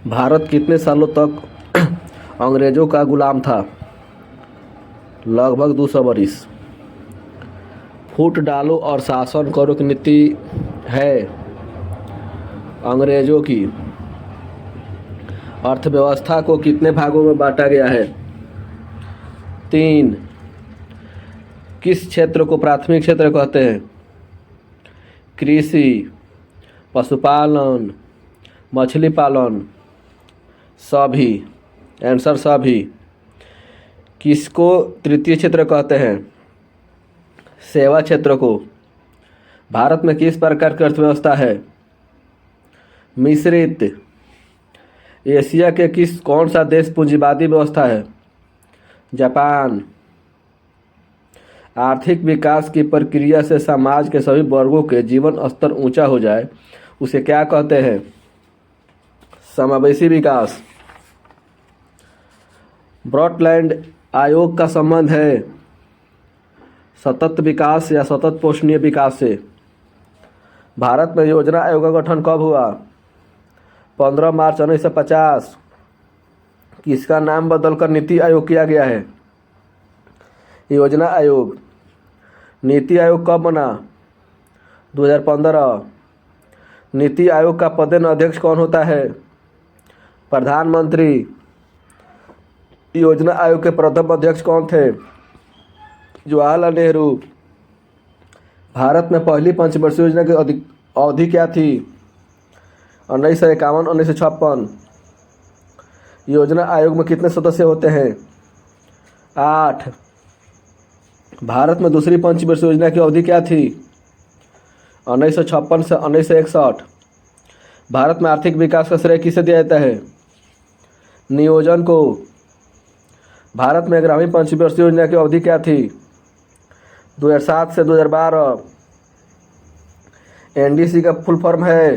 भारत कितने सालों तक अंग्रेज़ों का गुलाम था? लगभग 200 बरिस। फूट डालो और शासन करो की नीति है अंग्रेज़ों की। अर्थव्यवस्था को कितने भागों में बांटा गया है? 3। किस क्षेत्र को प्राथमिक क्षेत्र कहते हैं? कृषि, पशुपालन, मछली पालन, सभी। आंसर सभी। किसको तृतीय क्षेत्र कहते हैं? सेवा क्षेत्र को। भारत में किस प्रकार की अर्थव्यवस्था है? मिश्रित। एशिया के कौन सा देश पूंजीवादी व्यवस्था है? जापान। आर्थिक विकास की प्रक्रिया से समाज के सभी वर्गों के जीवन स्तर ऊंचा हो जाए उसे क्या कहते हैं? समावेशी विकास। ब्रॉडलैंड आयोग का संबंध है सतत विकास या सतत पोषणीय विकास से। भारत में योजना आयोग का गठन कब हुआ? 15 मार्च 1950। किसका नाम बदलकर नीति आयोग किया गया है? योजना आयोग। नीति आयोग कब बना? 2015। नीति आयोग का पदेन अध्यक्ष कौन होता है? प्रधानमंत्री। योजना आयोग के प्रथम अध्यक्ष कौन थे? जवाहरलाल नेहरू। भारत में पहली पंचवर्षीय योजना की अवधि क्या थी? 1951 1956। योजना आयोग में कितने सदस्य होते हैं? 8। भारत में दूसरी पंचवर्षीय योजना की अवधि क्या थी? 1956 से 1961। भारत में आर्थिक विकास का श्रेय किसे दिया जाता है? नियोजन को। भारत में ग्रामीण पंचवर्षीय योजना की अवधि क्या थी? 2007 से 2012। एनडीसी का फुल फॉर्म है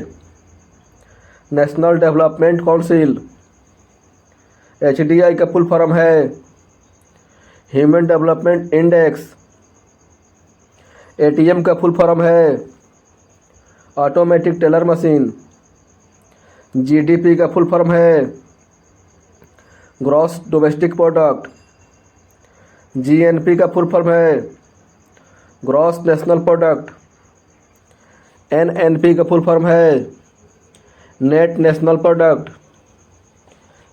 नेशनल डेवलपमेंट काउंसिल। एचडीआई का फुल फॉर्म है ह्यूमन डेवलपमेंट इंडेक्स। एटीएम का फुल फॉर्म है ऑटोमेटिक टेलर मशीन। जीडीपी का फुल फॉर्म है ग्रॉस डोमेस्टिक प्रोडक्ट। जीएनपी का फुल फॉर्म है ग्रॉस नेशनल प्रोडक्ट। एनएनपी का फुल फॉर्म है नेट नेशनल प्रोडक्ट।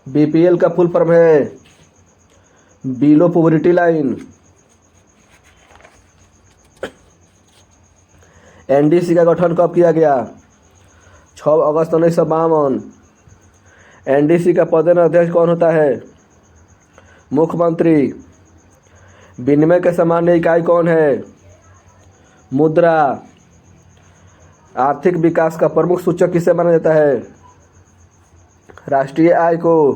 बीपीएल का फुल फॉर्म है बिलो पॉवर्टी लाइन। एनडीसी का गठन कब किया गया? 6 अगस्त 1952। एनडीसी का पदेन अध्यक्ष कौन होता है? मुख्यमंत्री। विनिमय के सामान्य इकाई कौन है? मुद्रा। आर्थिक विकास का प्रमुख सूचक किसे माना जाता है? राष्ट्रीय आय को।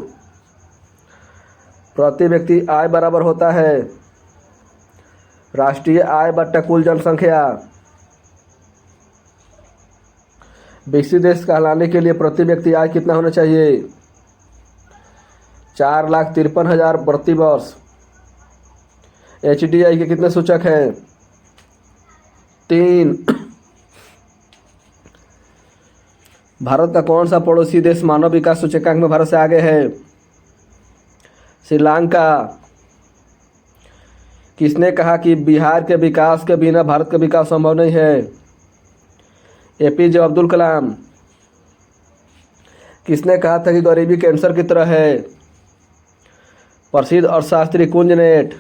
प्रति व्यक्ति आय बराबर होता है राष्ट्रीय आय बट्टा कुल जनसंख्या। विकसित देश कहलाने के लिए प्रति व्यक्ति आय कितना होना चाहिए? 4,53,000 प्रति वर्ष। एचडीआई के कितने सूचक हैं? 3। भारत का कौन सा पड़ोसी देश मानव विकास सूचकांक में भारत से आगे है? श्रीलंका। किसने कहा कि बिहार के विकास के बिना भारत का विकास संभव नहीं है? एपीजे अब्दुल कलाम। किसने कहा था कि गरीबी कैंसर की तरह है? प्रसिद्ध अर्थशास्त्री कुंज नेट।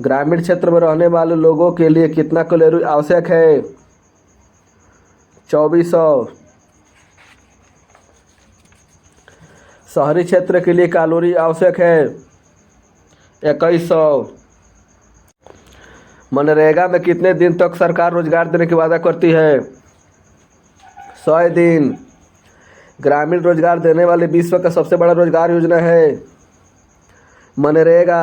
ग्रामीण क्षेत्र में रहने वाले लोगों के लिए कितना कैलोरी आवश्यक है? 2400। शहरी क्षेत्र के लिए कैलोरी आवश्यक है 2100। मनरेगा में कितने दिन तक सरकार रोजगार देने की वादा करती है? 100 दिन। ग्रामीण रोजगार देने वाले विश्व का सबसे बड़ा रोजगार योजना है मनरेगा।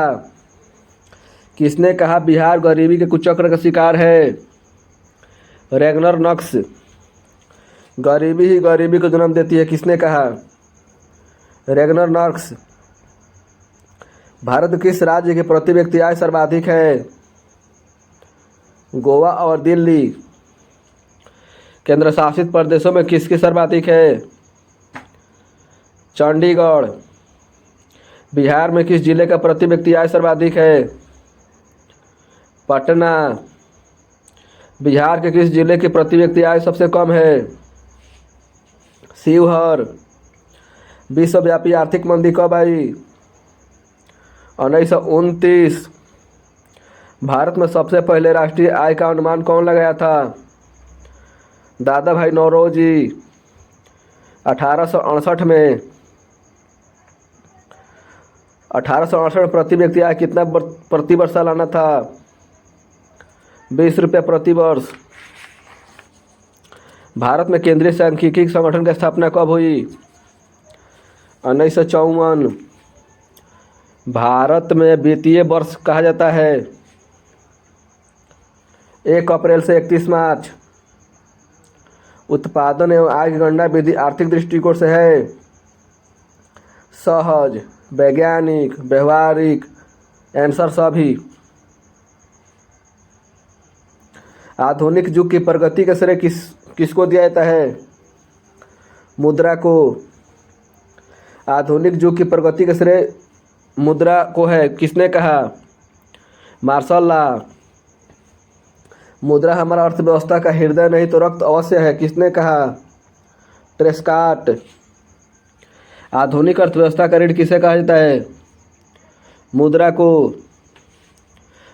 किसने कहा बिहार गरीबी के कुचक्र का शिकार है? रैगनर नक्स। गरीबी ही गरीबी को जन्म देती है, किसने कहा? रैगनर नक्स। भारत किस राज्य की प्रति व्यक्ति आय सर्वाधिक है? गोवा और दिल्ली। केंद्र शासित प्रदेशों में किसकी सर्वाधिक है? चंडीगढ़। बिहार में किस जिले का प्रति व्यक्ति आय सर्वाधिक है? पटना। बिहार के किस जिले की प्रति व्यक्ति आय सबसे कम है? शिवहर। विश्वव्यापी आर्थिक मंदी कब आई? 1929। भारत में सबसे पहले राष्ट्रीय आय का अनुमान कौन लगाया था? दादा भाई नौरोजी। 1868 में। 1868 में प्रति व्यक्ति आय कितना प्रति वर्ष सालाना था? 20 रुपये प्रति वर्ष। भारत में केंद्रीय सांख्यिकी संगठन की स्थापना कब हुई? 1954। भारत में वित्तीय वर्ष कहा जाता है 1 अप्रैल से 31 मार्च। उत्पादन एवं आय की गणना विधि आर्थिक दृष्टिकोण से है सहज, वैज्ञानिक, व्यवहारिक। आंसर सभी। आधुनिक युग की प्रगति का श्रेय किसको दिया जाता है? मुद्रा को। आधुनिक युग की प्रगति का श्रेय मुद्रा को है, किसने कहा? Martial law. मुद्रा हमारा अर्थव्यवस्था का हृदय नहीं तो रक्त अवश्य है, किसने कहा? ट्रेस्काट। आधुनिक अर्थव्यवस्था का रीढ़ किसे कहा जाता है? मुद्रा को।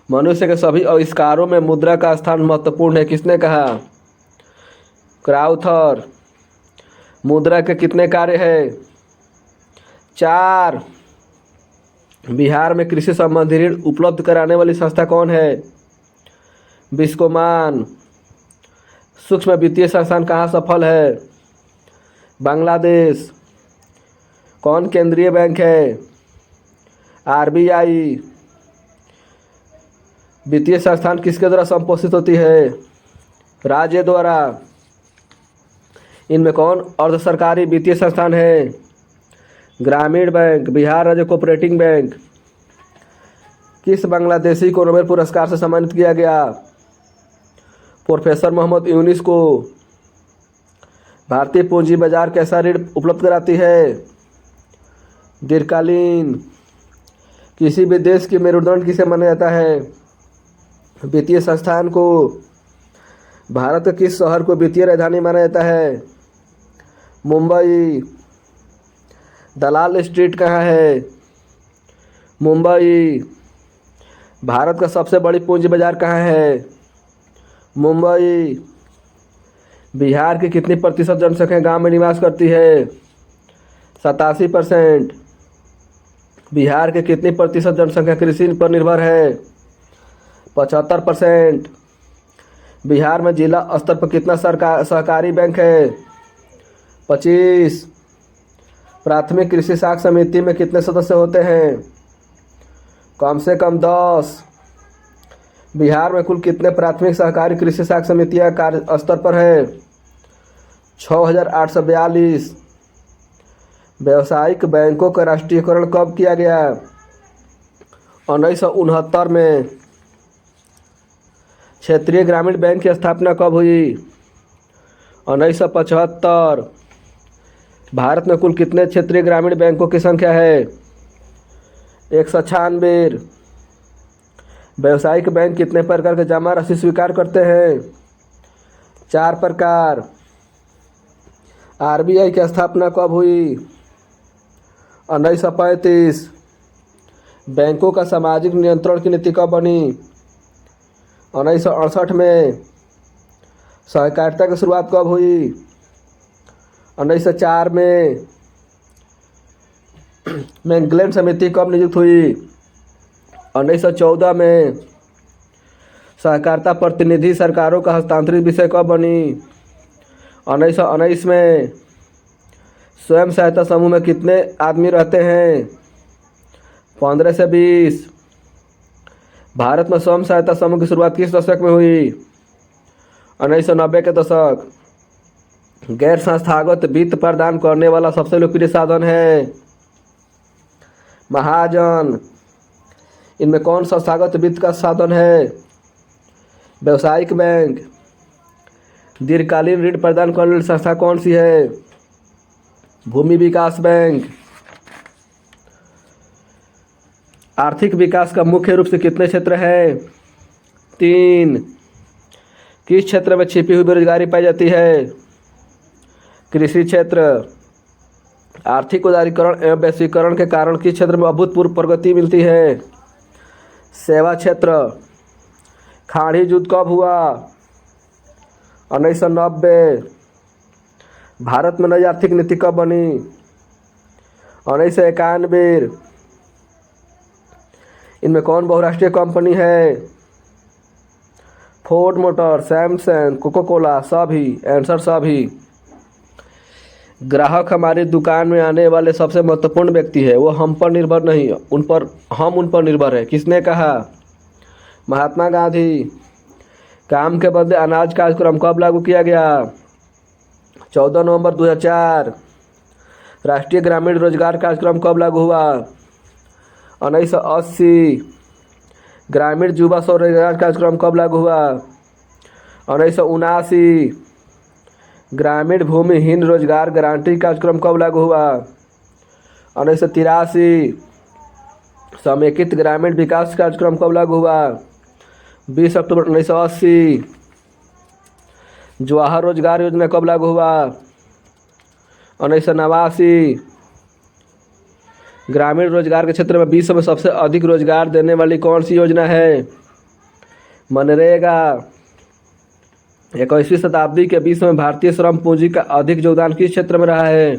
मनुष्य के सभी आविष्कारों में मुद्रा का स्थान महत्वपूर्ण है, किसने कहा? क्राउथर। मुद्रा के कितने कार्य हैं? 4। बिहार में कृषि संबंधी ऋण उपलब्ध कराने वाली संस्था कौन है? बिस्कोमान। सूक्ष्म वित्तीय संस्थान कहाँ सफल है? बांग्लादेश। कौन केंद्रीय बैंक है? आरबीआई। वित्तीय संस्थान किसके द्वारा संपोषित होती है? राज्य द्वारा। इनमें कौन अर्ध सरकारी वित्तीय संस्थान है? ग्रामीण बैंक, बिहार राज्य कोऑपरेटिव बैंक। किस बांग्लादेशी को नोबेल पुरस्कार से सम्मानित किया गया? प्रोफेसर मोहम्मद यूनुस को। भारतीय पूंजी बाजार कैसा ऋण उपलब्ध कराती है? दीर्घकालीन। किसी भी देश की मेरुदंड किसे माना जाता है? वित्तीय संस्थान को। भारत के किस शहर को वित्तीय राजधानी माना जाता है? मुंबई। दलाल स्ट्रीट कहाँ है? मुंबई। भारत का सबसे बड़ी पूंजी बाजार कहाँ है? मुंबई। बिहार की कितनी प्रतिशत जनसंख्या गांव में निवास करती है? 87%। बिहार के कितनी प्रतिशत जनसंख्या कृषि पर निर्भर है? 75%। बिहार में जिला स्तर पर कितना सहकारी बैंक है? 25। प्राथमिक कृषि साख समिति में कितने सदस्य होते हैं? कम से कम 10। बिहार में कुल कितने प्राथमिक सहकारी कृषि साख समितियां कार्य स्तर पर है? 6842। व्यावसायिक बैंकों का राष्ट्रीयकरण कब किया गया? 1969 में। क्षेत्रीय ग्रामीण बैंक की स्थापना कब हुई? 1975। भारत में कुल कितने क्षेत्रीय ग्रामीण बैंकों की संख्या है? 196। व्यावसायिक बैंक कितने प्रकार के जमा राशि स्वीकार करते हैं? 4 प्रकार। आरबीआई की स्थापना कब हुई? 1935। बैंकों का सामाजिक नियंत्रण की नीति कब बनी? 1968 में। सहकारिता की शुरुआत कब हुई? 1904 में। मैकग्लेन समिति कब नियुक्त हुई? 1914 में। सहकारिता प्रतिनिधि सरकारों का हस्तांतरित विषय कब बनी? 1919 में। स्वयं सहायता समूह में कितने आदमी रहते हैं? 15 से 20। भारत में स्वयं सहायता समूह की शुरुआत किस दशक में हुई? 1990 के दशक। गैर संस्थागत वित्त प्रदान करने वाला सबसे लोकप्रिय साधन है महाजन। इनमें कौन संस्थागत वित्त का साधन है? व्यावसायिक बैंक। दीर्घकालीन ऋण प्रदान करने वाली संस्था कौन सी है? भूमि विकास बैंक। आर्थिक विकास का मुख्य रूप से कितने क्षेत्र है? 3। किस क्षेत्र में छिपी हुई बेरोजगारी पाई जाती है? कृषि क्षेत्र। आर्थिक उदारीकरण एवं वैश्वीकरण के कारण किस क्षेत्र में अभूतपूर्व प्रगति मिलती है? सेवा क्षेत्र। खाड़ी युद्ध कब हुआ? 1990। भारत में नई आर्थिक नीति कब बनी? 1991। इनमें कौन बहुराष्ट्रीय कंपनी है? Ford motor, Samsung, Coca Cola, सभी। आंसर सभी। ग्राहक हमारी दुकान में आने वाले सबसे महत्वपूर्ण व्यक्ति है, वो हम पर निर्भर नहीं, हम उन पर निर्भर है। किसने कहा? महात्मा गांधी। काम के बदले अनाज कार्यक्रम कब लागू किया गया? 14 नवंबर 2004। राष्ट्रीय ग्रामीण रोजगार कार्यक्रम कब लागू हुआ? 1980। ग्रामीण युवा स्वरोजगार कार्यक्रम कब लागू हुआ? 1979। ग्रामीण भूमिहीन रोजगार गारंटी कार्यक्रम कब लागू हुआ? 1983। समेकित ग्रामीण विकास कार्यक्रम कब लागू हुआ? 20 अक्टूबर 1980। जवाहर रोजगार योजना कब लागू हुआ? 1989। ग्रामीण रोजगार के क्षेत्र में विश्व में सबसे अधिक रोजगार देने वाली कौन सी योजना है? मनरेगा। 21वीं शताब्दी के विश्व में भारतीय श्रम पूंजी का अधिक योगदान किस क्षेत्र में रहा है?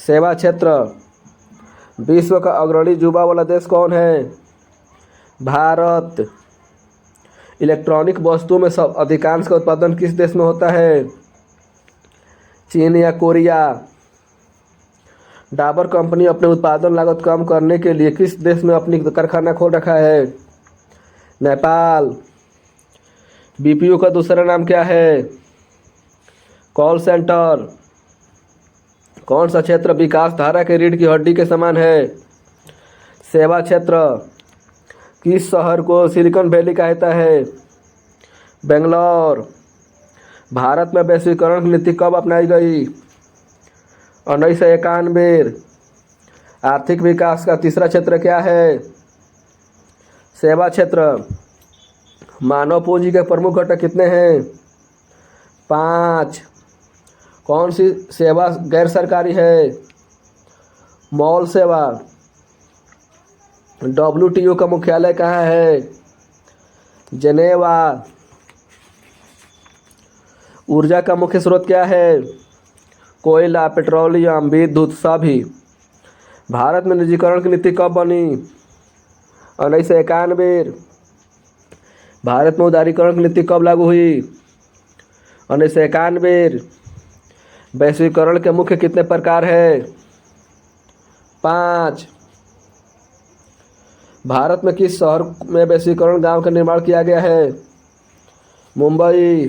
सेवा क्षेत्र। विश्व का अग्रणी युवा वाला देश कौन है? भारत। इलेक्ट्रॉनिक वस्तुओं में सब अधिकांश का उत्पादन किस देश में होता है? चीन या कोरिया। डाबर कंपनी अपने उत्पादन लागत कम करने के लिए किस देश में अपनी कारखाना खोल रखा है? नेपाल। बीपीओ का दूसरा नाम क्या है? Call centre. कौन सा क्षेत्र विकास धारा के रीढ़ की हड्डी के समान है? सेवा क्षेत्र। किस शहर को सिलिकॉन वैली कहता है? बेंगलोर। भारत में वैश्वीकरण की नीति कब अपनाई गई? 1991। आर्थिक विकास का तीसरा क्षेत्र क्या है? सेवा क्षेत्र। मानव पूंजी के प्रमुख घटक कितने हैं? 5। कौन सी सेवा गैर सरकारी है? मॉल सेवा। WTO का मुख्यालय कहाँ है? जेनेवा। ऊर्जा का मुख्य स्रोत क्या है? कोयला, पेट्रोलियम, विद्युत, सभी। भारत में निजीकरण की नीति कब बनी? 1991। भारत में उदारीकरण की नीति कब लागू हुई? 1991। वैश्वीकरण के मुख्य कितने प्रकार है? 5। भारत में किस शहर में वैश्वीकरण गांव का निर्माण किया गया है? Mumbai.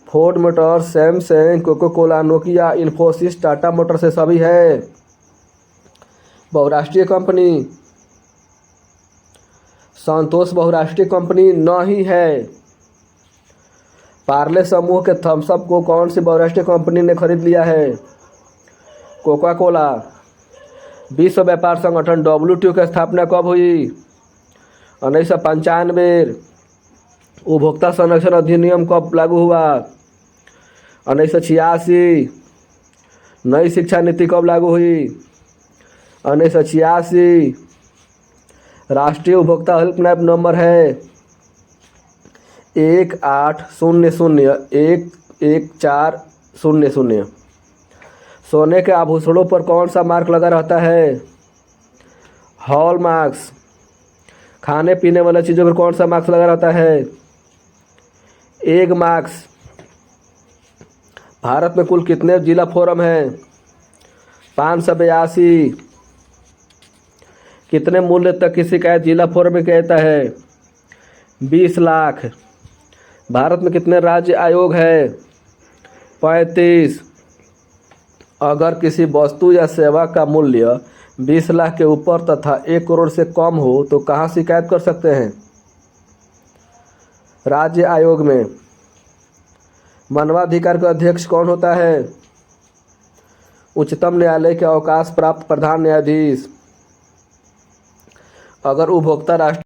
Ford motor, Samsung, Coca Cola, Nokia, Infosys, Tata motor से सभी है। बहुराष्ट्रीय कंपनी। संतोष बहुराष्ट्रीय कंपनी नहीं है। पार्ले समूह के थम्स अप को कौन सी बहुराष्ट्रीय कंपनी ने खरीद लिया है? Coca Cola. विश्व व्यापार संगठन WTO की स्थापना कब हुई? 1995। उपभोक्ता संरक्षण अधिनियम कब लागू हुआ? 1986। नई शिक्षा नीति कब लागू हुई? 1986। राष्ट्रीय उपभोक्ता हेल्पलाइन नंबर है 1800-11400। सोने के आभूषणों पर कौन सा मार्क लगा रहता है? हॉलमार्क्स। खाने पीने वाली चीज़ों पर कौन सा मार्क्स लगा रहता है? Egg marks. भारत में कुल कितने जिला फोरम हैं? 582। कितने मूल्य तक की शिकायत जिला फोरम में कहता है? 20 लाख। भारत में कितने राज्य आयोग है? 35। अगर किसी वस्तु या सेवा का मूल्य 20 लाख के ऊपर तथा 1 करोड़ से कम हो तो कहाँ शिकायत कर सकते हैं? राज्य आयोग में। मानवाधिकार का अध्यक्ष कौन होता है? उच्चतम न्यायालय के अवकाश प्राप्त प्रधान न्यायाधीश। अगर उपभोक्ता राष्ट्रीय